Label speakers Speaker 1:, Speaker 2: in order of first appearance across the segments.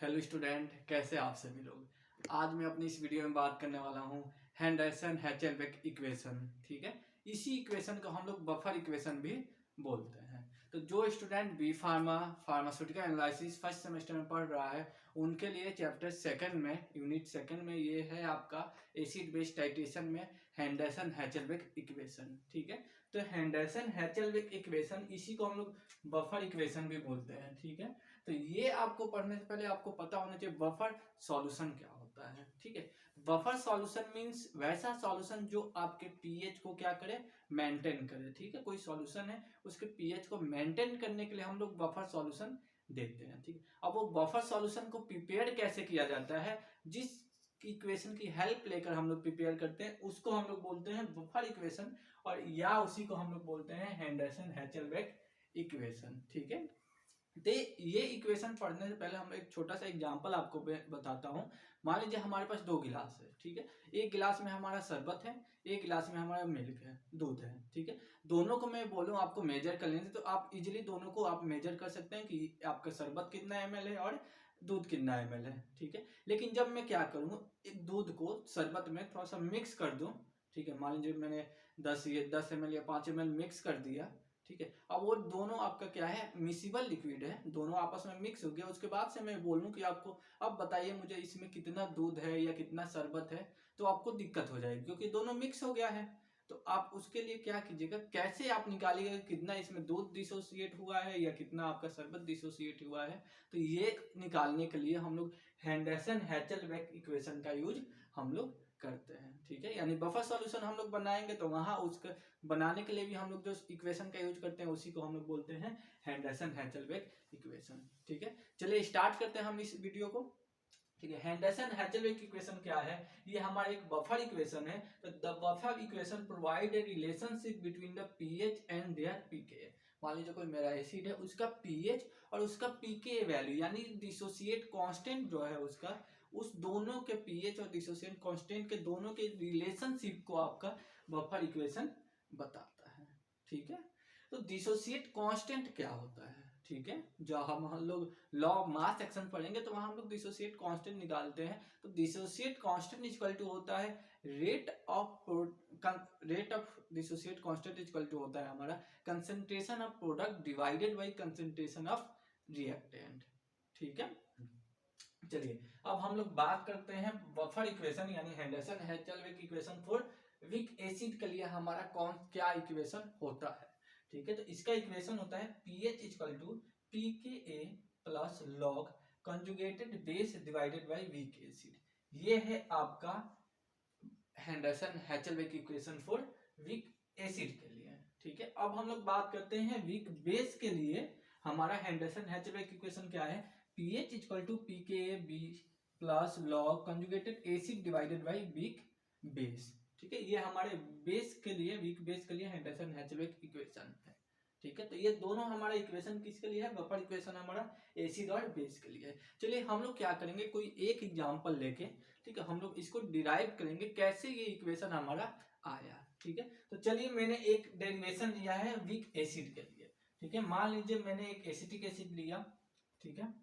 Speaker 1: Hello student, कैसे आप सभी लोग। आज मैं अपनी इस वीडियो में बात करने वाला हूँ हेंडरसन हैचेलबेक इक्वेशन। ठीक है, इसी इक्वेशन को हम लोग बफर इक्वेशन भी बोलते हैं। तो जो student B pharmaceutical analysis first semester में पढ़ रहा है उनके लिए चैप्टर सेकंड में यूनिट सेकंड में ये है आपका एसिड बेस टाइट्रेशन में हेंडरसन हैचेलबेक इक्वेशन। ठीक है, तो हेंडरसन हैचेलबेक इक्वेशन इसी को हम लोग बफर इक्वेशन भी बोलते हैं। ठीक है, तो ये आपको पढ़ने से पहले आपको पता होना चाहिए बफर सॉल्यूशन क्या होता है। ठीक है, बफर सॉल्यूशन मींस वैसा सॉल्यूशन जो आपके पीएच को क्या करे, मेंटेन करे। ठीक है, कोई सॉल्यूशन है उसके पीएच को मेंटेन करने के लिए हम लोग बफर सॉल्यूशन देते हैं। ठीक है, अब वो बफर सॉल्यूशन को प्रिपेयर कैसे किया जाता है, जिस इक्वेशन की हेल्प लेकर हम लोग प्रिपेयर करते हैं उसको हम लोग बोलते हैं बफर इक्वेशन, और या उसी को हम लोग बोलते हैं हेंडरसन हैचेलबेक इक्वेशन। ठीक है, तो ये इक्वेशन पढ़ने से पहले हम एक छोटा सा एग्जांपल आपको बताता हूँ। मान लीजिए हमारे पास दो गिलास है। ठीक है, एक गिलास में हमारा शरबत है, एक गिलास में हमारा मिल्क है, दूध है। ठीक है, दोनों को मैं बोलूँ आपको मेजर कर लेने, तो आप इजीली दोनों को आप मेजर कर सकते हैं कि आपका शरबत कितना ml है और दूध कितना ml है। ठीक है, लेकिन जब मैं क्या करूँ, एक दूध को शरबत में थोड़ा सा मिक्स कर दूँ। ठीक है, मान लीजिए मैंने 10 ml या 5 ml मिक्स कर दिया। ठीक है, अब वो दोनों आपका क्या है, मिसिबल लिक्विड है, दोनों आपस में मिक्स हो गया। उसके बाद से मैं बोलूं कि आपको अब बताइए मुझे इसमें कितना दूध है या कितना शरबत है, तो आपको दिक्कत हो जाएगी क्योंकि दोनों मिक्स हो गया है। तो आप उसके लिए क्या कीजिएगा, कैसे आप निकालिएगा कितना इसमें दूध डिसोसिएट हुआ है या कितना आपका शरबत डिसोसिएट हुआ है। तो ये निकालने के लिए हम लोग हेंडरसन हैचेलबेक इक्वेशन का यूज हम लोग करते हैं। ठीक है, यानी बफर सॉल्यूशन हम लोग बनाएंगे तो वहां उसका बनाने के लिए भी हम लोग जो इक्वेशन का यूज करते हैं उसी को हम लोग बोलते हैं हेंडरसन हैचेलबेक इक्वेशन। ठीक है, चलिए स्टार्ट करते हैं हम इस वीडियो को। ठीक है, हेंडरसन हैचेलबेक इक्वेशन क्या है, ये हमारा एक बफर इक्वेशन है। तो the buffer equation provide a relationship between the pH and their pK. मान लीजिए कोई मेरा एसिड है, उसका पीएच और उसका पीके वैल्यू यानी डिसोसिएट कांस्टेंट जो है उसका, उस दोनों के पीएच और डिसोसिएट कांस्टेंट के दोनों के रिलेशनशिप को आपका बफर इक्वेशन बताता है। ठीक है, तो डिसोसिएट कांस्टेंट क्या होता है। ठीक है, जो हम लोग लॉ ऑफ मास सेक्शन पढ़ेंगे तो वहां हम लोग डिसोसिएट कांस्टेंट निकालते हैं। तो डिसोसिएट कांस्टेंट इक्वल टू होता है rate of dissociate constant equal to होता है हमारा concentration of product divided by concentration of reactant. ठीक है, चलिए अब हम लोग बात करते हैं बफर इक्वेशन यानी Henderson Hasselbalch equation for weak acid के लिए हमारा कौन क्या इक्वेशन होता है। ठीक है, तो इसका इक्वेशन होता है pH equal to pK plus log conjugated base divided by weak acid. ये है आपका Henderson Hasselbalch equation for weak acid के लिए। ठीक है, अब हम लोग बात करते हैं वीक बेस के लिए। हमारा हेंडरसन हैचेलबेक इक्वेशन क्या है, pH equal to pK plus log conjugated acid divided by weak base. ठीक है, ये हमारे बेस के लिए वीक बेस के लिए हेंडरसन हैचेलबेक इक्वेशन है। ठीक है, तो ये दोनों हमारा इक्वेशन किसके लिए है, बफर इक्वेशन हमारा एसिड और बेस के लिए है। चलिए हम लोग क्या करेंगे, कोई एक एग्जांपल लेके, ठीक है, हम लोग इसको डिराइव करेंगे कैसे ये इक्वेशन हमारा आया। ठीक है, तो चलिए मैंने एक डेरिवेशन लिया है वीक एसिड के लिए। ठीक है, मान लीजिए मैंने एक एसिटिक एसिड लिया। ठीक है,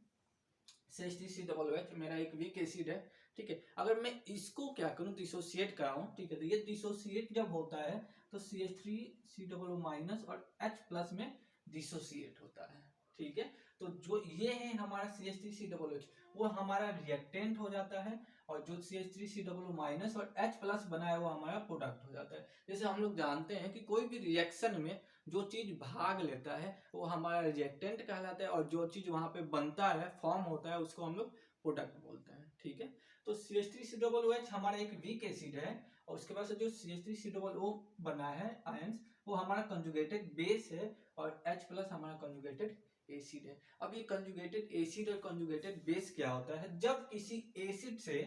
Speaker 1: CH3COOH मेरा एक वीक एसिड है। ठीक है, अगर मैं इसको क्या करूं, डिसोसिएट कराऊं। ठीक है, तो ये डिसोसिएट जब होता है तो CH3COO माइनस और H प्लस में डिसोसिएट होता है। ठीक है, तो जो ये है हमारा CH3COOH वो हमारा रिएक्टेंट हो जाता है, और जो CH3COO माइनस और H प्लस बना है वो हमारा प्रोडक्ट हो जाता है। जैसे हम लोग जानते हैं कि कोई भी रिएक्शन में जो चीज भाग लेता है वो हमारा रिएक्टेंट कहलाता है, और जो चीज वहां पे बनता है फॉर्म होता है उसको हम लोग प्रोडक्ट बोलते हैं। ठीक है, तो CH3COOH हमारा एक वीक एसिड है, और उसके बाद से जो CH3COO बना है आयंस वो हमारा कंजुगेटेड बेस है, और H प्लस हमारा कंजुगेटेड एसिड है। अब ये कंजुगेटेड एसिड और कंजुगेटेड बेस क्या होता है, जब किसी एसिड से,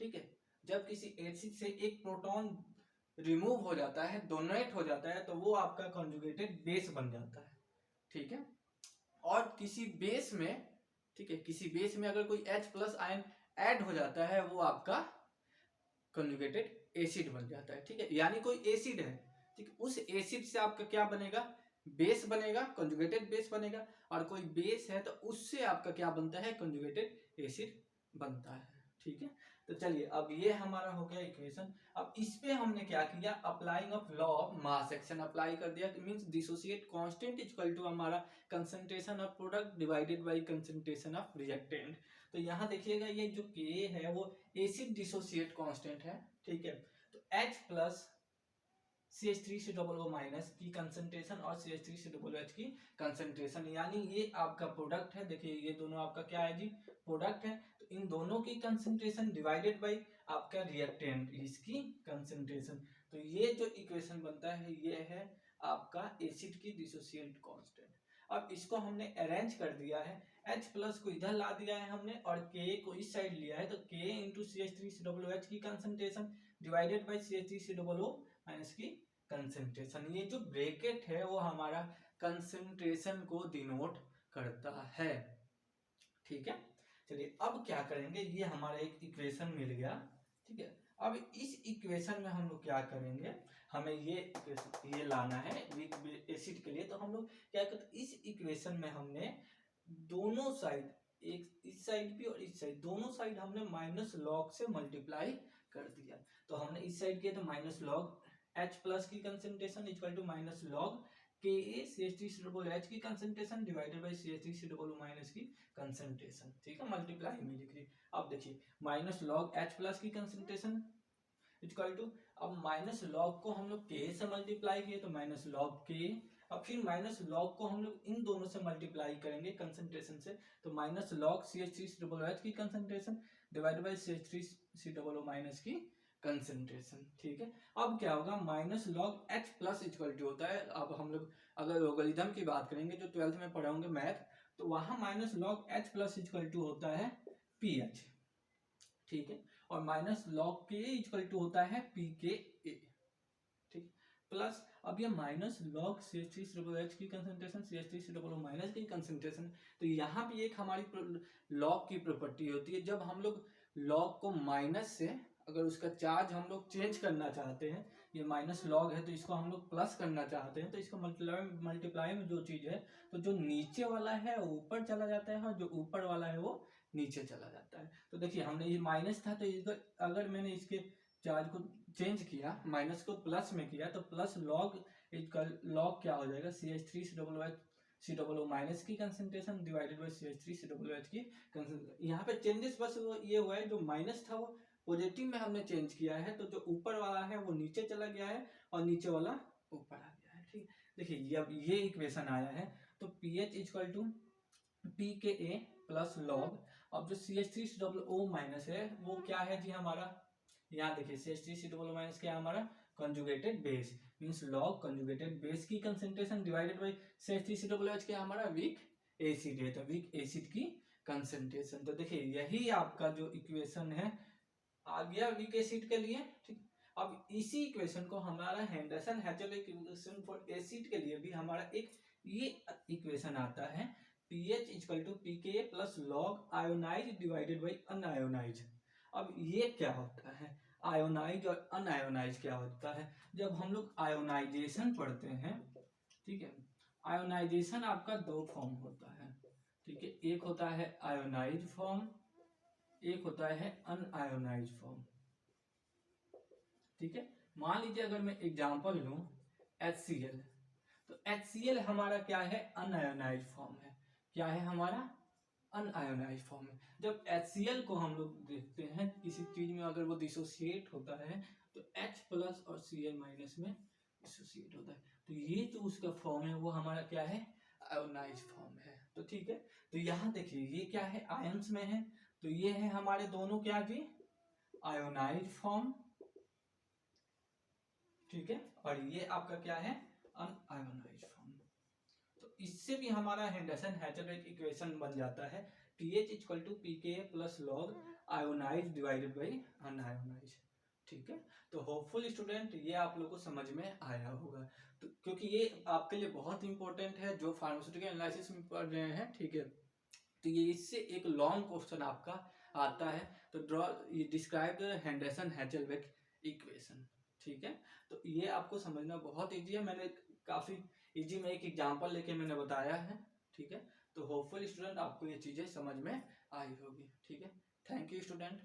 Speaker 1: ठीक है, जब किसी एसिड से एक प्रोटॉन रिमूव हो जाता है, डोनेट हो जाता है, तो वो आपका कंजुगेटेड बेस बन जाता है। ठीक है, और किसी बेस में, ठीक है, किसी बेस में अगर कोई H प्लस आयन ऐड हो जाता है वो आपका कंजुगेटेड एसिड बन जाता है। ठीक है, यानी कोई एसिड है, ठीक है, उस एसिड से आपका क्या बनेगा, बेस बनेगा, कंजुगेटेड बेस बनेगा, और कोई बेस है तो उससे आपका क्या बनता है, कंजुगेटेड एसिड बनता है। ठीक है, तो चलिए अब ये हमारा हो गया इक्वेशन। अब इस पे हमने क्या किया, applying of law of mass action apply कर दिया, means dissociate constant equal to हमारा concentration of product divided by concentration of reactant. तो यहाँ देखिएगा ये जो K है वो एसिड डिसोसिएट कांस्टेंट है। ठीक है, तो H प्लस CH3 से डबल ओ माइनस की कंसंट्रेशन और CH3 से डबल OH की कंसंट्रेशन, यानी ये आपका प्रोडक्ट है। देखिए ये दोनों आपका क्या है जी, प्रोडक्ट है। तो इन दोनों की कंसंट्रेशन डिवाइडेड बाय आपका रिएक्टेंट इसकी कंसंट्रेशन। तो ये जो इक्वेशन बनता है ये है आपका एसिड की डिसोसिएट कांस्टेंट। अब इसको हमने अरेंज कर दिया है, H प्लस को इधर ला दिया है हमने और K को इस साइड लिया है। तो K इंटू CH3 से डबल OH की कंसंट्रेशन डिवाइडेड बाय CH3 से डबल O माइनस की कंसंट्रेशन। ये जो ब्रैकेट है वो हमारा कंसंट्रेशन को डिनोट करता है। ठीक है, चलिए अब क्या करेंगे, ये हमारा एक इक्वेशन मिल गया। ठीक है, अब इस इक्वेशन में हम लोग क्या करेंगे, हमें ये लाना है वीक एसिड के लिए। तो हम लोग क्या करते, इस इक्वेशन में हमने दोनों साइड, एक इस साइड भी और इस साइड, दोनों साइड हमने माइनस लॉग से मल्टीप्लाई कर दिया। तो हमने इस साइड किया तो माइनस लॉग H प्लस की concentration equal to minus log Ka CH3 से डबल H की कंसंट्रेशन डिवाइडेड बाय CH3 से डबल O माइनस की कंसंट्रेशन। ठीक है, मल्टीप्लाई में लिख रही। अब देखिए माइनस लॉग H प्लस की कंसंट्रेशन इक्वल टू, अब माइनस लॉग को हम लोग K से मल्टीप्लाई किए तो माइनस लॉग K, अब फिर माइनस लॉग को हम लोग इन दोनों से मल्टीप्लाई करेंगे कंसंट्रेशन से, तो माइनस लॉग CH3 से डबल OH की कंसंट्रेशन डिवाइडेड बाय CH3 से डबल O माइनस की कंसंट्रेशन। ठीक है, अब क्या होगा, minus log H plus equal to होता है, अब हम लोग अगर लोगरिथम की बात करेंगे जो 12th में पढ़े होंगे मैथ, तो वहां minus log H plus equal to होता है PH। ठीक है, और minus log K equal to होता है PKA। ठीक, प्लस अब ये माइनस लॉग CH3 से डबल OH की कंसंट्रेशन CH3 से डबल O माइनस की कंसंट्रेशन। तो यहाँ भी एक हमारी लॉग की प्रॉपर्टी होती है, जब हम लोग लॉग को माइनस से अगर उसका चार्ज हम लोग चेंज करना चाहते हैं, ये माइनस लॉग है तो इसको हम लोग प्लस करना चाहते हैं, तो इसका मल्टीप्लाई में जो चीज है, तो जो नीचे वाला है वो ऊपर चला जाता है और जो ऊपर वाला है वो नीचे चला जाता है। तो देखिए हमने ये माइनस था, तो अगर मैंने इसके चार्ज को चेंज किया, माइनस को प्लस में किया, तो प्लस लॉग लॉग क्या हो जाएगा, CH3 से double OH C double O minus की concentration divided by CH3 C double OH की कंसंट्रेशन। यहाँ पे चेंजेस बस ये हुआ है, जो माइनस था वो पॉजिटिव में हमने चेंज किया है, तो जो ऊपर वाला है वो नीचे चला गया है और नीचे वाला ऊपर आ गया है। ठीक, देखिए अब ये इक्वेशन आया है, तो PH equal to PKA plus log, अब जो CH3 C double O minus है वो क्या है जी हमारा, यहाँ देखिए CH3 C double O minus क्या है हमारा, conjugated base, means log conjugated base की concentration divided by CH3 C double OH क्या हमारा, वीक एसिड है, तो वीक एसिड की कंसंट्रेशन। तो देखिए यही आपका जो इक्वेशन है आ गया वीक एसिड के लिए। ठीक, अब इसी इक्वेशन को हमारा हेंडरसन हैचल इक्वेशन फॉर एसिड के लिए भी हमारा एक ये इक्वेशन आता है, pH equal to pK plus log ionise divided by unionise. अब ये क्या होता है, आयोनाइज और अनआयोनाइज क्या होता है, जब हम लोग आयोनाइजेशन पढ़ते हैं, ठीक है, आयोनाइजेशन आपका दो फॉर्म होता है। ठीक है, एक होता है आयोनाइज फॉर्म, एक होता है अनआयोनाइज फॉर्म। ठीक है, मान लीजिए अगर मैं एग्जांपल लूं HCl, तो HCl हमारा क्या है, अनआयोनाइज फॉर्म है। क्या है हमारा, अनआयोनाइज फॉर्म है। जब HCl को हम लोग देखते हैं किसी चीज में, अगर वो डिसोसिएट होता है तो H प्लस और Cl माइनस में डिसोसिएट होता है, तो ये जो उसका फॉर्म है वो हमारा क्या है, आयोनाइज फॉर्म है। तो ठीक है, तो यहाँ देखिए ये क्या है, आयंस में है, तो ये है हमारे दोनों क्या जी, आयोनाइज फॉर्म। ठीक है, और ये आपका क्या है, अनआयोनाइज फॉर्म। तो इससे भी हमारा हेंडरसन हैचलबैक इक्वेशन बन जाता है, pH equal to pK plus log ionise divided by unionise. ठीक है, तो होपफुल स्टूडेंट ये आप लोगों को समझ में आया होगा, तो क्योंकि ये आपके लिए बहुत इंपॉर्टेंट है जो फार्मास्यूटिकल एनालिसिस में पढ़ रहे हैं। ठीक है, तो ये इससे एक लॉन्ग क्वेश्चन आपका आता है, तो ड्रॉ ये डिस्क्राइब द हेंडरसन हैचलबैक इक्वेशन। ठीक है, तो ये आपको समझना बहुत ईजी है, मैंने काफी इजी में एक एग्जांपल लेके मैंने बताया है, ठीक है। तो होपफुल स्टूडेंट आपको ये चीज़ें समझ में आई होगी, ठीक है। Thank you student.